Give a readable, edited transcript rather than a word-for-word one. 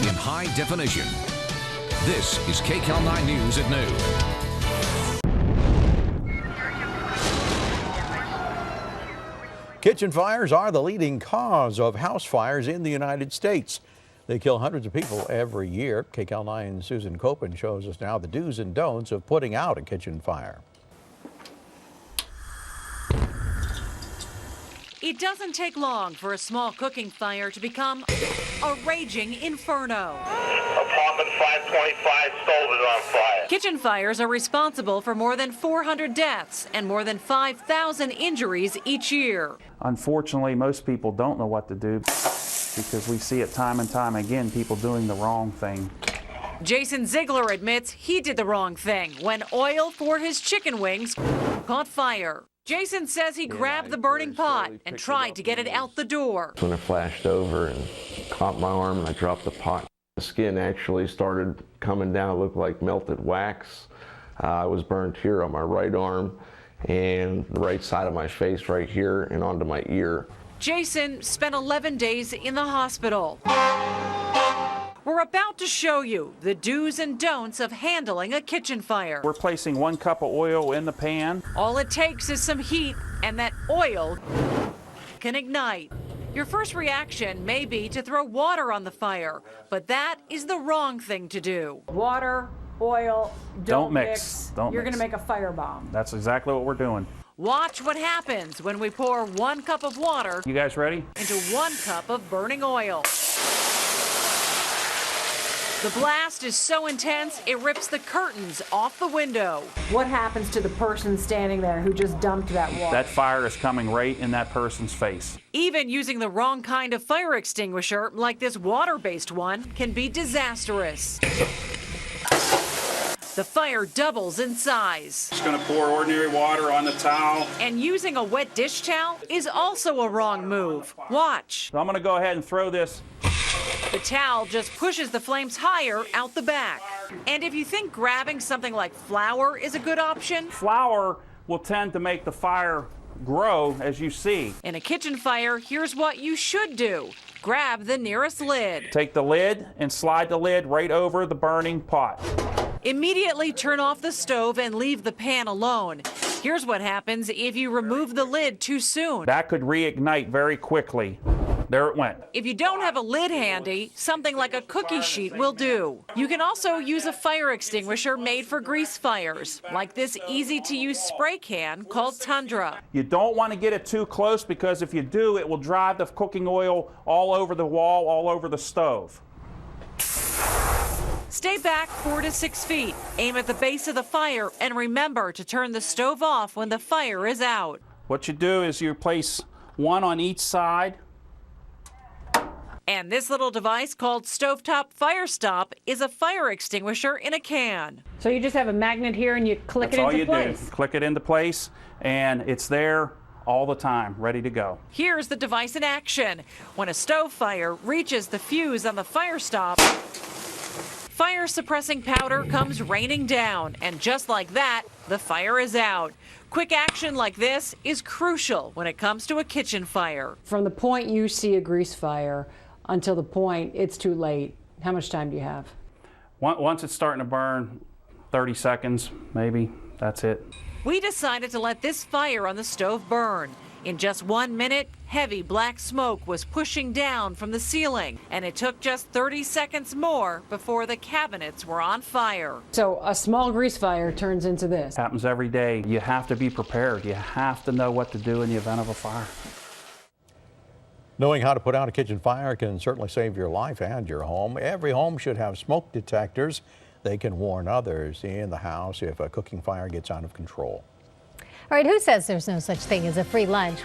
in high definition. This is KCAL 9 News at noon. Kitchen fires are the leading cause of house fires in the United States. They kill hundreds of people every year. KCAL 9's Susan Copen shows us now the do's and don'ts of putting out a kitchen fire. It doesn't take long for a small cooking fire to become a raging inferno. Apartment 525 stove is on fire. Kitchen fires are responsible for more than 400 deaths and more than 5,000 injuries each year. Unfortunately, most people don't know what to do because we see it time and time again, people doing the wrong thing. Jason Ziegler admits he did the wrong thing when oil for his chicken wings caught fire. Jason says he grabbed the burning pot and tried to get it out the door. When it flashed over and caught my arm and I dropped the pot, the skin actually started coming down. It looked like melted wax. I was burned here on my right arm and the right side of my face right here and onto my ear. Jason spent 11 days in the hospital. We're about to show you the do's and don'ts of handling a kitchen fire. We're placing 1 cup of oil in the pan. All it takes is some heat, and that oil can ignite. Your first reaction may be to throw water on the fire, but that is the wrong thing to do. Water, oil, don't mix. You're going to make a firebomb. That's exactly what we're doing. Watch what happens when we pour 1 cup of water You guys ready? into 1 cup of burning oil. The blast is so intense, it rips the curtains off the window. What happens to the person standing there who just dumped that water? That fire is coming right in that person's face. Even using the wrong kind of fire extinguisher, like this water-based one, can be disastrous. The fire doubles in size. Just going to pour ordinary water on the towel. And using a wet dish towel is also a wrong move. Watch. So I'm going to go ahead and throw this. The towel just pushes the flames higher out the back. And if you think grabbing something like flour is a good option, Flour will tend to make the fire grow, as you see. in a kitchen fire, here's what you should do. Grab the nearest lid. Take the lid and slide the lid right over the burning pot. Immediately turn off the stove and leave the pan alone. Here's what happens if you remove the lid too soon. That could reignite very quickly. There it went. If you don't have a lid handy, something like a cookie sheet will do. You can also use a fire extinguisher made for grease fires, like this easy-to-use spray can called Tundra. You don't want to get it too close because if you do, it will drive the cooking oil all over the wall, all over the stove. Stay back 4 to 6 feet, aim at the base of the fire, and remember to turn the stove off when the fire is out. What you do is you place 1 on each side. And this little device called StoveTop FireStop is a fire extinguisher in a can. So you just have a magnet here and you click That's it all into you place. do. Click it into place and it's there all the time, ready to go. Here's the device in action. When a stove fire reaches the fuse on the FireStop, fire suppressing powder comes raining down, and just like that, the fire is out. Quick action like this is crucial when it comes to a kitchen fire. From the point you see a grease fire until the point it's too late, how much time do you have? Once it's starting to burn, 30 seconds maybe, that's it. We decided to let this fire on the stove burn. In just 1 minute, heavy black smoke was pushing down from the ceiling, and it took just 30 seconds more before the cabinets were on fire. So a small grease fire turns into this. Happens every day. You have to be prepared. You have to know what to do in the event of a fire. Knowing how to put out a kitchen fire can certainly save your life and your home. Every home should have smoke detectors. They can warn others in the house if a cooking fire gets out of control. All right, who says there's no such thing as a free lunch?